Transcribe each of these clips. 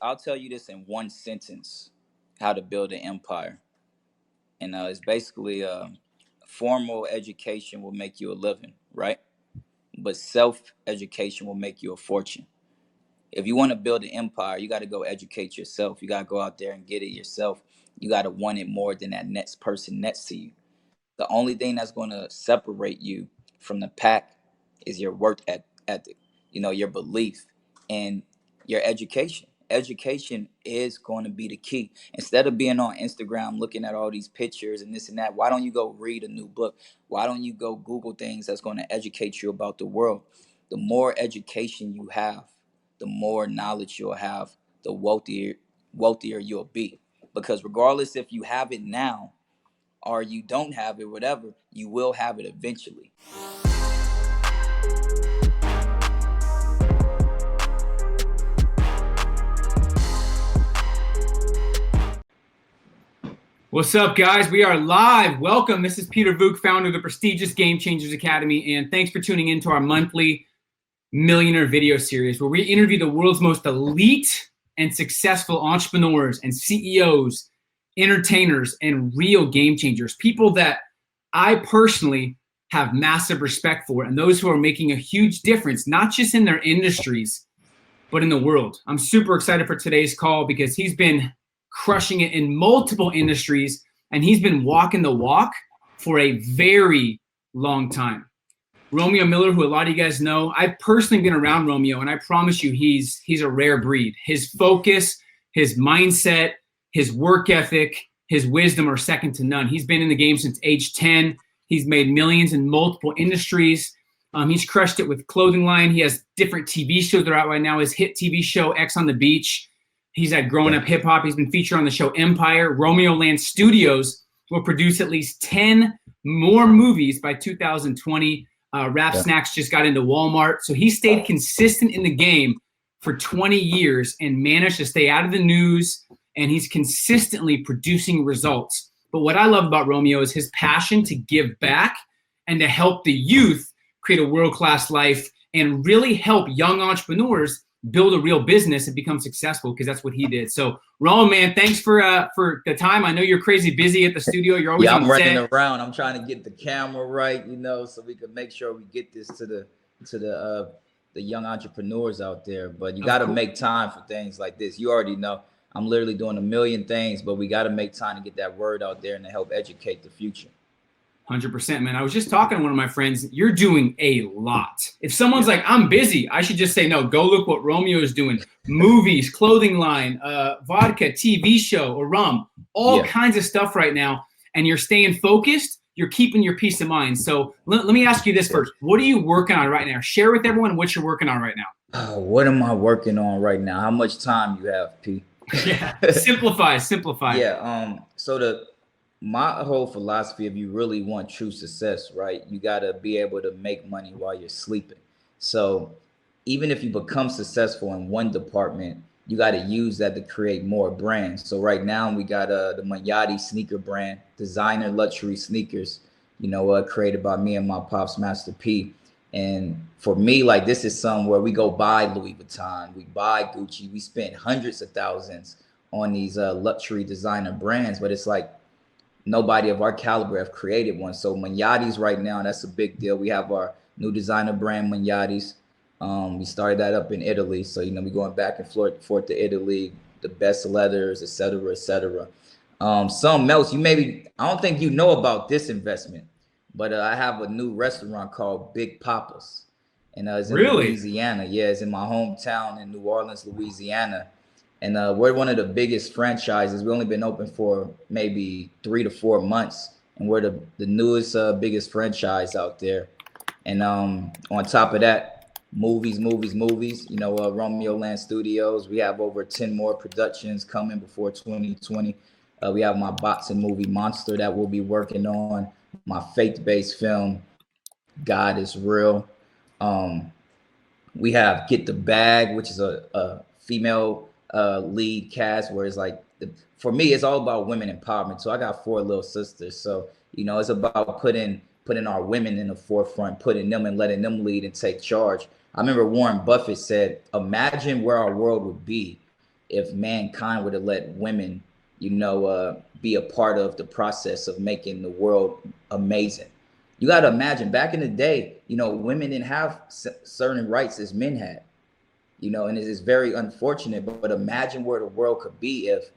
I'll tell you this in one sentence: how to build an empire. And it's basically formal education will make you a living, right? But self-education will make you a fortune. If you want to build an empire, you got to go educate yourself. You got to go out there and get it yourself. You got to want it more than that next person next to you. The only thing that's going to separate you from the pack is your work ethic, your belief and your education. Education is going to be the key. Instead of being on Instagram looking at all these pictures and this and that, why don't you go read a new book? Why don't you go Google things that's going to educate you about the world? The more education you have, the more knowledge you'll have, the wealthier you'll be. Because regardless if you have it now or you don't have it, whatever, you will have it eventually. What's up, guys? We are live. Welcome. This is Peter Voogd, founder of the prestigious GameChangers Academy, and thanks for tuning in to our monthly Millionaire video series where we interview the world's most elite and successful entrepreneurs and CEOs, entertainers, and real game changers, people that I personally have massive respect for, and those who are making a huge difference, not just in their industries, but in the world. I'm super excited for today's call because he's been crushing it in multiple industries, and he's been walking the walk for a very long time. Romeo Miller, who a lot of you guys know, I've personally been around Romeo, and I promise you he's a rare breed. His focus, his mindset, his work ethic, his wisdom are second to none. He's been in the game since age 10. He's made millions in multiple industries. He's crushed it with clothing line. He has different TV shows that are out right now. His hit TV show, X on the Beach. He's at Growing Up Hip Hop. He's been featured on the show Empire. Romeo Land Studios will produce at least 10 more movies by 2020. Rap Snacks just got into Walmart. So he stayed consistent in the game for 20 years and managed to stay out of the news, and he's consistently producing results. But what I love about Romeo is his passion to give back and to help the youth create a world-class life and really help young entrepreneurs build a real business and become successful, because that's what he did. So, Ron, man, thanks for the time. I know you're crazy busy at the studio. You're always on I'm running set. around. I'm trying to get the camera right, so we can make sure we get this to the young entrepreneurs out there. But you got to make time for things like this. You already know I'm literally doing a million things, but we got to make time to get that word out there and to help educate the future. 100%, man. I was just talking to one of my friends. You're doing a lot. If someone's like, I'm busy, I should just say, no, go look what Romeo is doing. Movies, clothing line, vodka, TV show, or rum, all kinds of stuff right now. And you're staying focused. You're keeping your peace of mind. So let me ask you this first. What are you working on right now? Share with everyone what you're working on right now. What am I working on right now? How much time you have, P? Yeah, simplify. Yeah, my whole philosophy, if you really want true success, right, you got to be able to make money while you're sleeping. So even if you become successful in one department, you got to use that to create more brands. So right now we got the Madea sneaker brand, designer luxury sneakers, created by me and my pops, Master P. And for me, like, this is somewhere we go buy Louis Vuitton, we buy Gucci, we spend hundreds of thousands on these luxury designer brands, but it's like, nobody of our caliber have created one. So Madea's right now, that's a big deal. We have our new designer brand, Madea's. We started that up in Italy. So, we're going back and forth to Italy, the best leathers, et cetera, et cetera. Something else, I don't think you know about this investment, but I have a new restaurant called Big Papa's. And it's in Louisiana. Yeah, it's in my hometown in New Orleans, Louisiana. And we're one of the biggest franchises. We've only been open for maybe 3 to 4 months. And we're the newest, biggest franchise out there. And on top of that, movies. Romeo Land Studios. We have over 10 more productions coming before 2020. We have my boxing movie, Monster, that we'll be working on. My faith-based film, God is Real. We have Get the Bag, which is a female lead cast, where it's like, for me, it's all about women empowerment. So I got 4 little sisters. So, it's about putting our women in the forefront, putting them and letting them lead and take charge. I remember Warren Buffett said, imagine where our world would be if mankind were to let women, be a part of the process of making the world amazing. You got to imagine back in the day, women didn't have certain rights as men had, and it is very unfortunate. But imagine where the world could be if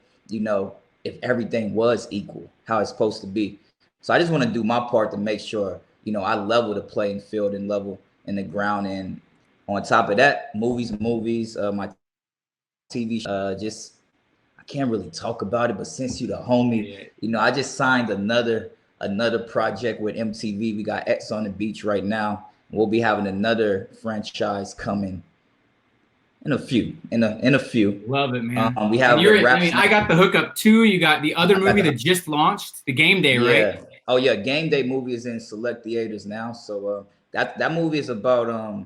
everything was equal, how it's supposed to be. So I just want to do my part to make sure, I level the playing field and level in the ground. And on top of that, movies, my TV, just I can't really talk about it, but since you the homie, I just signed another project with MTV. We got X on the Beach right now. We'll be having another franchise coming in a few. Love it, man. We have I got the hookup too. You got the other movie that just launched, the Game Day, right? Oh yeah, Game Day movie is in select theaters now. So that movie is about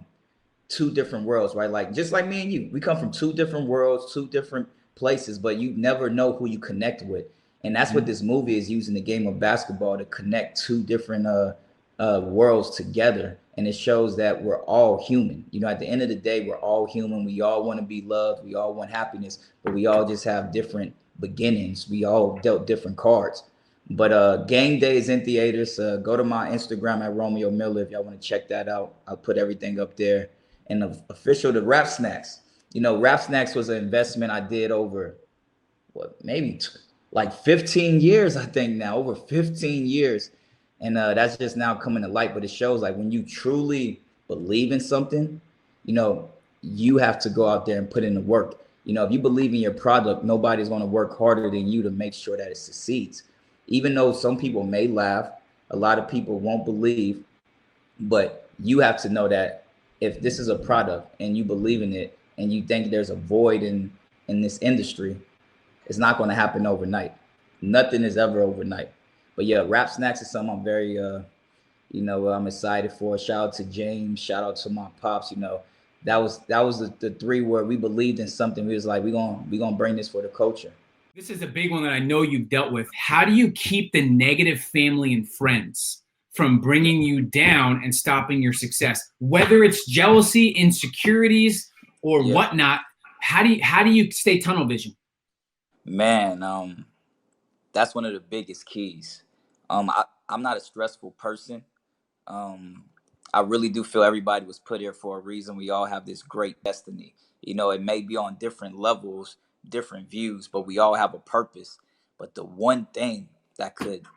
two different worlds, right? Like just like me and you, we come from two different worlds, two different places, but you never know who you connect with. And that's what this movie is, using the game of basketball to connect two different worlds together. And it shows that we're all human. At the end of the day, we're all human. We all want to be loved. We all want happiness, but we all just have different beginnings. We all dealt different cards. But Game Day is in theaters. Go to my Instagram at Romeo Miller if y'all want to check that out. I'll put everything up there. And official to Rap Snacks. Rap Snacks was an investment I did over maybe like 15 years, I think now, over 15 years. And that's just now coming to light. But it shows like when you truly believe in something, you have to go out there and put in the work. If you believe in your product, nobody's going to work harder than you to make sure that it succeeds. Even though some people may laugh, a lot of people won't believe, but you have to know that if this is a product and you believe in it and you think there's a void in this industry, it's not going to happen overnight. Nothing is ever overnight. But yeah, Rap Snacks is something I'm very, I'm excited for. Shout out to James. Shout out to my pops. That was the three where we believed in something. We was like, we gonna bring this for the culture. This is a big one that I know you've dealt with. How do you keep the negative family and friends from bringing you down and stopping your success? Whether it's jealousy, insecurities, or whatnot, how do you stay tunnel vision? Man, that's one of the biggest keys. I'm not a stressful person. I really do feel everybody was put here for a reason. We all have this great destiny. It may be on different levels, different views, but we all have a purpose. But the one thing that could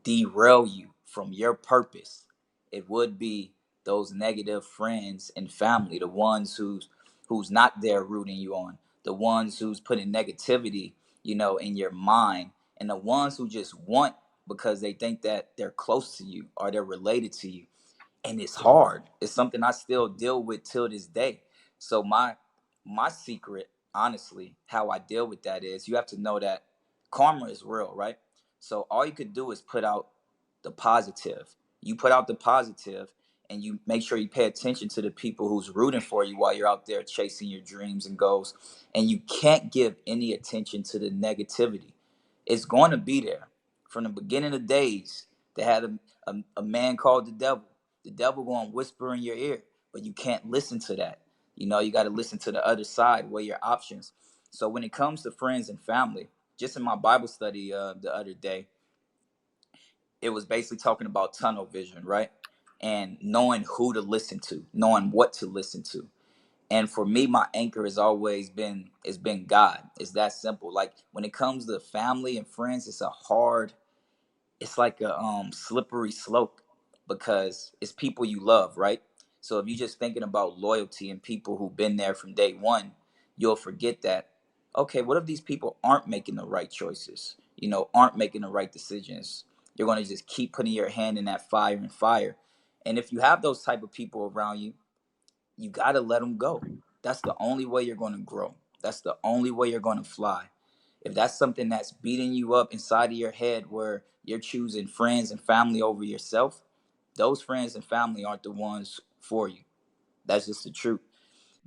derail you from your purpose, it would be those negative friends and family, the ones who's not there rooting you on, the ones who's putting negativity, in your mind, and the ones who just want because they think that they're close to you or they're related to you. And it's hard. It's something I still deal with till this day. So my secret, honestly, how I deal with that is you have to know that karma is real, right? So all you could do is put out the positive. You put out the positive and you make sure you pay attention to the people who's rooting for you while you're out there chasing your dreams and goals. And you can't give any attention to the negativity. It's going to be there. From the beginning of days, they had a man called the devil. The devil going to whisper in your ear, but you can't listen to that. You got to listen to the other side, weigh your options. So when it comes to friends and family, just in my Bible study the other day, it was basically talking about tunnel vision, right? And knowing who to listen to, knowing what to listen to. And for me, my anchor has always been, it's been God. It's that simple. Like when it comes to family and friends, it's like a slippery slope because it's people you love, right? So if you're just thinking about loyalty and people who've been there from day one, you'll forget that, okay, what if these people aren't making the right choices, aren't making the right decisions? You're going to just keep putting your hand in that fire and fire. And if you have those type of people around you, you got to let them go. That's the only way you're going to grow. That's the only way you're going to fly. If that's something that's beating you up inside of your head where you're choosing friends and family over yourself, those friends and family aren't the ones for you. That's just the truth.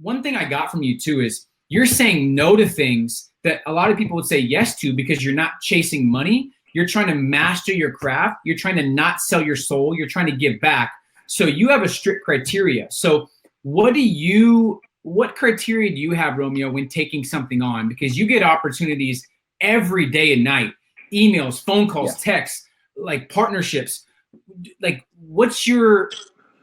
One thing I got from you too is you're saying no to things that a lot of people would say yes to because you're not chasing money. You're trying to master your craft. You're trying to not sell your soul. You're trying to give back. So you have a strict criteria. So what do you what criteria do you have, Romeo, when taking something on? Because you get opportunities every day and night, emails, phone Yeah. calls, texts, like partnerships. Like, what's your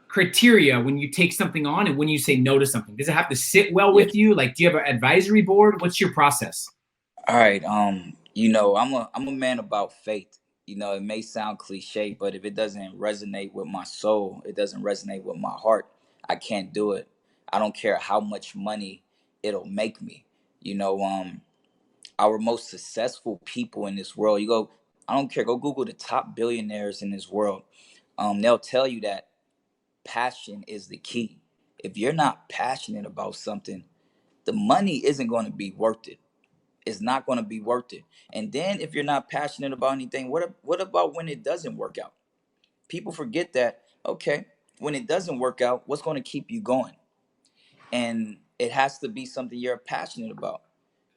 criteria when you take something on and when you say no to something? Does it have to sit well Yeah. with you? Like, do you have an advisory board? What's your process? All right. I'm a man about faith. It may sound cliche, but if it doesn't resonate with my soul, it doesn't resonate with my heart, I can't do it. I don't care how much money it'll make me. You know, our most successful people in this world, I don't care, go Google the top billionaires in this world. They'll tell you that passion is the key. If you're not passionate about something, the money isn't going to be worth it. It's not going to be worth it. And then if you're not passionate about anything, what about when it doesn't work out? People forget that, okay, when it doesn't work out, what's going to keep you going? And it has to be something you're passionate about.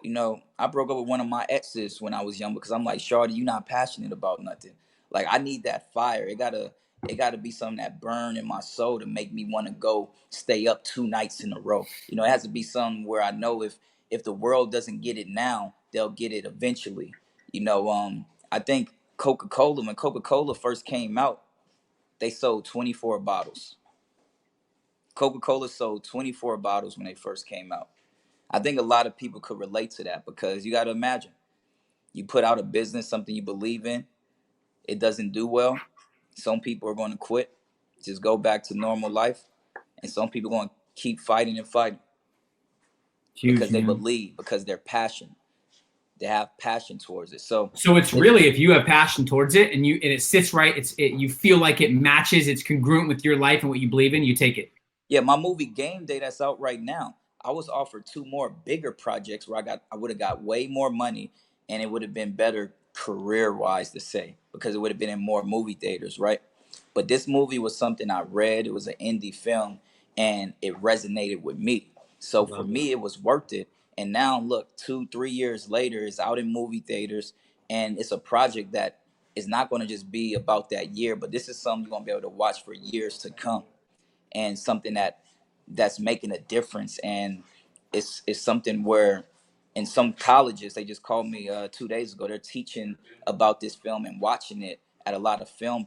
I broke up with one of my exes when I was young because I'm like, Shawty, you're not passionate about nothing. Like, I need that fire. It gotta be something that burn in my soul to make me want to go stay up 2 nights in a row. It has to be something where I know if the world doesn't get it now, they'll get it eventually. I think Coca-Cola, when Coca-Cola first came out, they sold 24 bottles. Coca-Cola sold 24 bottles when they first came out. I think a lot of people could relate to that because you got to imagine you put out a business, something you believe in, it doesn't do well. Some people are going to quit, just go back to normal life. And some people are going to keep fighting and fighting Huge, because they man. believe, because they're passionate. They have passion towards it. So, So it's if, really, if you have passion towards it and it sits right, you feel like it matches, it's congruent with your life and what you believe in, you take it. yeah, my movie Game Day that's out right now, I was offered two more bigger projects where I would have got way more money, and it would have been better career wise to say, because it would have been in more movie theaters, right? But this movie was something I read. It was an indie film, and it resonated with me. So for Love it. me, it was worth it. And now look, 2 3 years later, it's out in movie theaters, and it's a project that is not going to just be about that year, but this is something you're going to be able to watch for years to come, and something that's making a difference. And it's something where in some colleges, they just called me 2 days ago, they're teaching about this film and watching it at a lot of film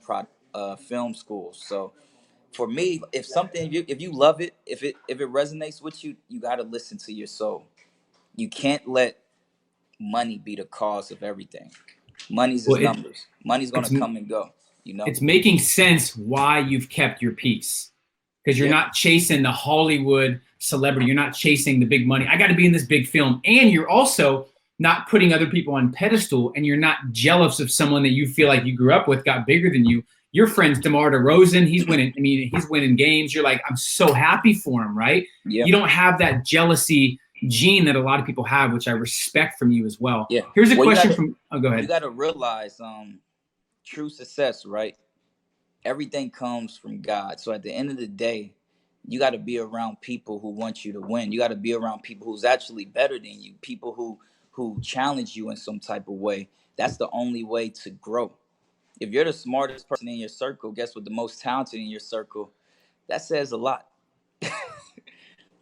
schools. So for me, if you love it, if it resonates with you, you got to listen to your soul. You can't let money be the cause of everything. Money's is Well, numbers. Money's going to it's come and go, you know. it's making sense why you've kept your peace, because you're Yeah. not chasing the Hollywood celebrity. You're not chasing the big money. I got to be in this big film. And you're also not putting other people on pedestal, and you're not jealous of someone that you feel like you grew up with, got bigger than you. Your friend's DeMar DeRozan, he's winning. I mean, he's winning games. You're like, I'm so happy for him, right? Yeah. You don't have that jealousy gene that a lot of people have, which I respect from you as well. Yeah. Here's a Well, question from, oh, go you ahead. got to realize true success, right? Everything comes from God. So at the end of the day, you got to be around people who want you to win. You got to be around people who's actually better than you, people who challenge you in some type of way. That's the only way to grow. If you're the smartest person in your circle, guess what? The most talented in your circle, that says a lot.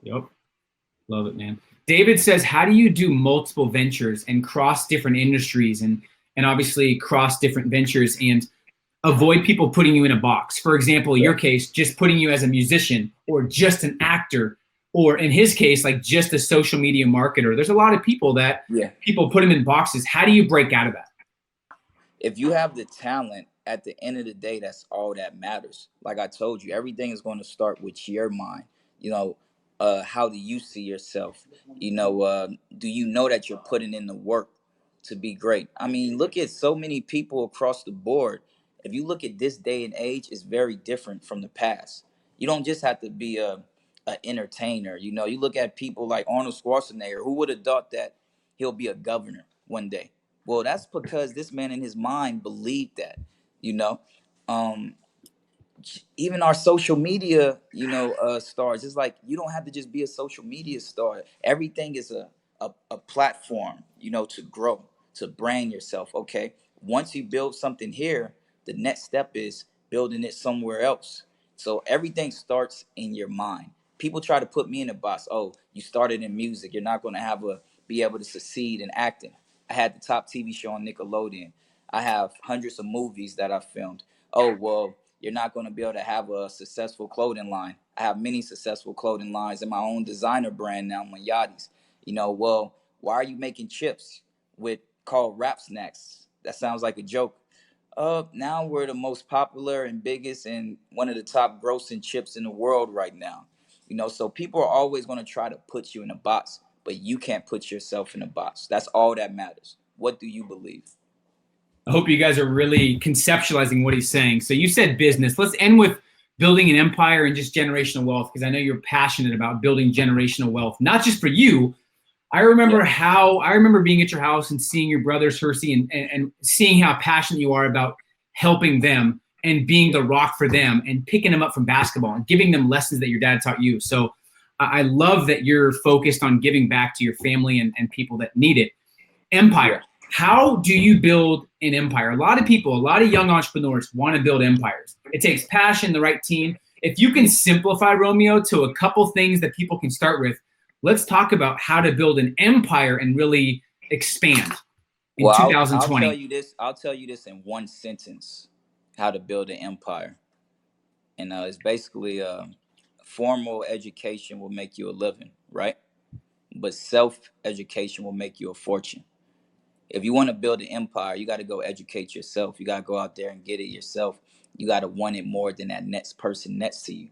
Yep. Love it, man. David says, how do you do multiple ventures and cross different industries and obviously cross different ventures and avoid people putting you in a box? For example, Yeah. your case, just putting you as a musician or just an actor, or in his case, like just a social media marketer. There's a lot of people that Yeah. people put them in boxes. How do you break out of that? If you have the talent, at the end of the day, that's all that matters. Like I told you, everything is going to start with your mind. You know, how do you see yourself? Do you know that you're putting in the work to be great? I mean, look at so many people across the board. If you look at this day and age, it's very different from the past. You don't just have to be a entertainer. You look at people like Arnold Schwarzenegger. Who would have thought that he'll be a governor one day? Well, that's because this man in his mind believed that, you know. Um, Even our social media, stars. It's like you don't have to just be a social media star. Everything is a platform, to grow, to brand yourself. Okay. Once you build something here, the next step is building it somewhere else. So everything starts in your mind. people try to put me in a box. Oh, you started in music, you're not going to be able to succeed in acting. I had the top TV show on Nickelodeon. I have hundreds of movies that I filmed. Oh, well, you're not going to be able to have a successful clothing line. I have many successful clothing lines and my own designer brand now, Mayatis. Well, why are you making chips with called rap snacks? That sounds like a joke. Now we're the most popular and biggest and one of the top grossing chips in the world right now. So people are always going to try to put you in a box, but you can't put yourself in a box. That's all that matters. What do you believe? I hope you guys are really conceptualizing what he's saying. So you said business. Let's end with building an empire and just generational wealth, because I know you're passionate about building generational wealth, not just for you. I remember being at your house and seeing your brothers, Hersey, and seeing how passionate you are about helping them and being the rock for them and picking them up from basketball and giving them lessons that your dad taught you. So I love that you're focused on giving back to your family and people that need it. Empire. How do you build an empire? A lot of people, a lot of young entrepreneurs want to build empires. It takes passion, the right team. If you can simplify, Romeo, to a couple things that people can start with, let's talk about how to build an empire and really expand in 2020. I'll tell you this in one sentence, how to build an empire. And it's basically formal education will make you a living, right? But self-education will make you a fortune. If you want to build an empire, you got to go educate yourself. You got to go out there and get it yourself. You got to want it more than that next person next to you.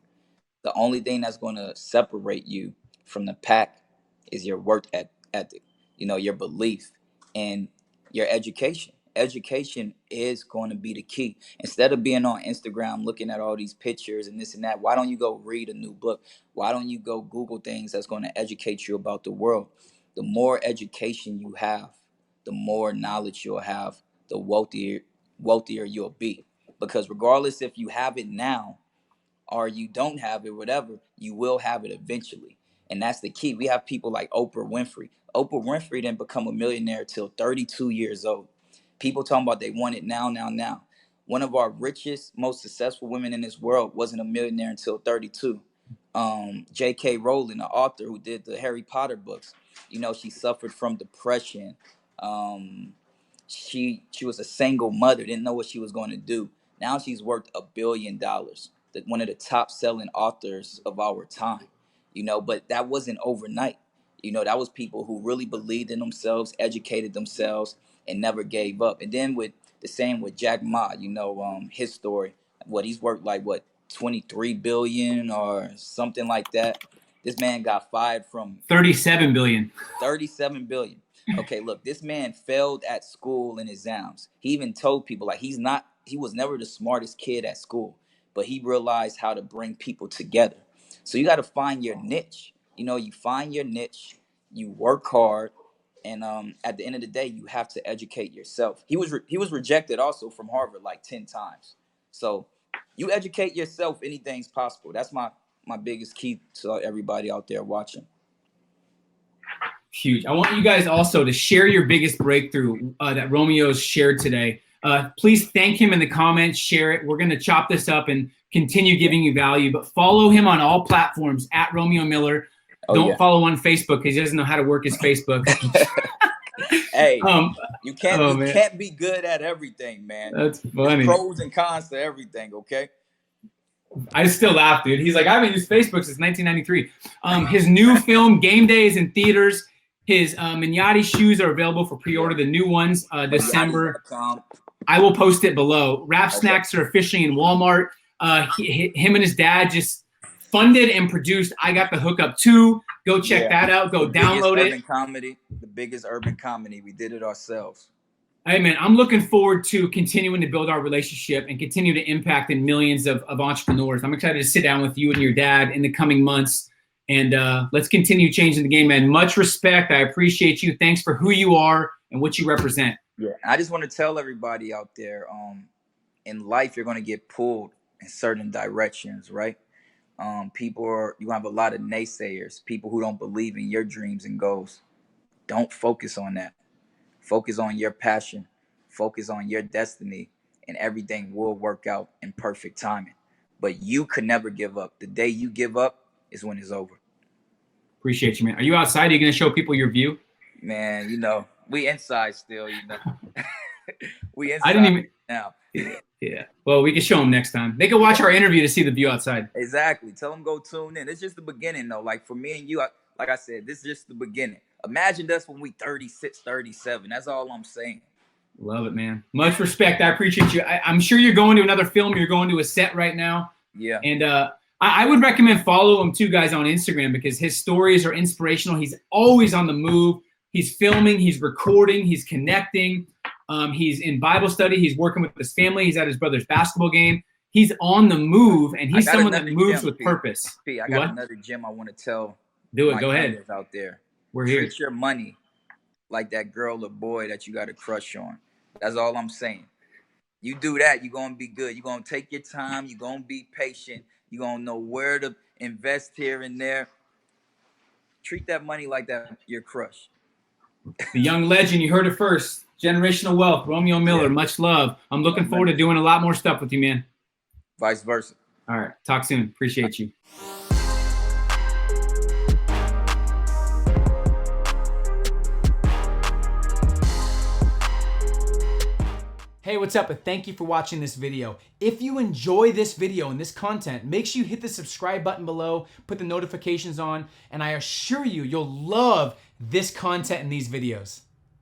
The only thing that's going to separate you from the pack is your work ethic, your belief and your education. Education is going to be the key. Instead of being on Instagram looking at all these pictures and this and that, why don't you go read a new book? Why don't you go Google things that's going to educate you about the world? The more education you have, the more knowledge you'll have, the wealthier you'll be. Because regardless if you have it now or you don't have it, whatever, you will have it eventually. And that's the key. We have people like Oprah Winfrey. Oprah Winfrey didn't become a millionaire till 32 years old. People talking about they want it now, now, now. One of our richest, most successful women in this world wasn't a millionaire until 32. J.K. Rowling, the author who did the Harry Potter books, she suffered from depression. She was a single mother, didn't know what she was going to do. Now she's worth $1 billion. One of the top selling authors of our time, but that wasn't overnight. That was people who really believed in themselves, educated themselves, and never gave up. And then with the same with Jack Ma, his story, he's worth like 23 billion or something like that. This man got fired from 37 billion. 37 billion. Okay, look, this man failed at school in exams. He even told people like he was never the smartest kid at school, but he realized how to bring people together. So you got to find your niche. You find your niche, you work hard, and at the end of the day, you have to educate yourself. He was rejected also from Harvard like 10 times. So you educate yourself, anything's possible. That's my biggest key to everybody out there watching. Huge. I want you guys also to share your biggest breakthrough that Romeo's shared today. Please thank him in the comments, share it. We're going to chop this up and continue giving you value, but follow him on all platforms at Romeo Miller. Don't follow on Facebook because he doesn't know how to work his Facebook. Hey, you can't be good at everything, man. That's funny. There's pros and cons to everything, okay? I still laugh, dude. He's like, I haven't used Facebook since 1993. His new film, Game Day, is in theaters. His Mignati shoes are available for pre-order. The new ones, December. I will post it below. Rap Snacks are officially in Walmart. Him and his dad just funded and produced I Got the Hookup 2. Go check that out. Go download it. The biggest urban comedy. We did it ourselves. Hey, man, I'm looking forward to continuing to build our relationship and continue to impact in millions of entrepreneurs. I'm excited to sit down with you and your dad in the coming months. And let's continue changing the game, man. Much respect. I appreciate you. Thanks for who you are and what you represent. Yeah, I just want to tell everybody out there, in life, you're going to get pulled in certain directions, right? You're going to have a lot of naysayers, people who don't believe in your dreams and goals. Don't focus on that. Focus on your passion. Focus on your destiny, and everything will work out in perfect timing. But you could never give up. The day you give up, is when it's over. Appreciate you, man. Are you outside? Are you going to show people your view? Man, you know, we inside still, you know. We inside I didn't even now. Yeah. Well, we can show them next time. They can watch our interview to see the view outside. Exactly. Tell them go tune in. It's just the beginning, though. Like for me and you, like I said, this is just the beginning. Imagine us when we 36, 37. That's all I'm saying. Love it, man. Much respect. I appreciate you. I'm sure you're going to another film. You're going to a set right now. Yeah. And I would recommend follow him too, guys, on Instagram, because his stories are inspirational. He's always on the move. He's filming. He's recording. He's connecting. He's in Bible study. He's working with his family. He's at his brother's basketball game. He's on the move, and he's someone that moves with purpose. I got another gem I want to tell. Do it. Go ahead. Out there. We're here. Treat your money like that girl or boy that you got a crush on. That's all I'm saying. You do that, you're going to be good. You're going to take your time. You're going to be patient. You're going to know where to invest here and there. Treat that money like that your crush. The young legend, you heard it first. Generational wealth, Romeo Miller, much love. I'm looking forward to doing a lot more stuff with you, man. Vice versa. All right. Talk soon. Appreciate you. Hey, what's up? And thank you for watching this video. If you enjoy this video and this content, make sure you hit the subscribe button below, put the notifications on, and I assure you, you'll love this content and these videos.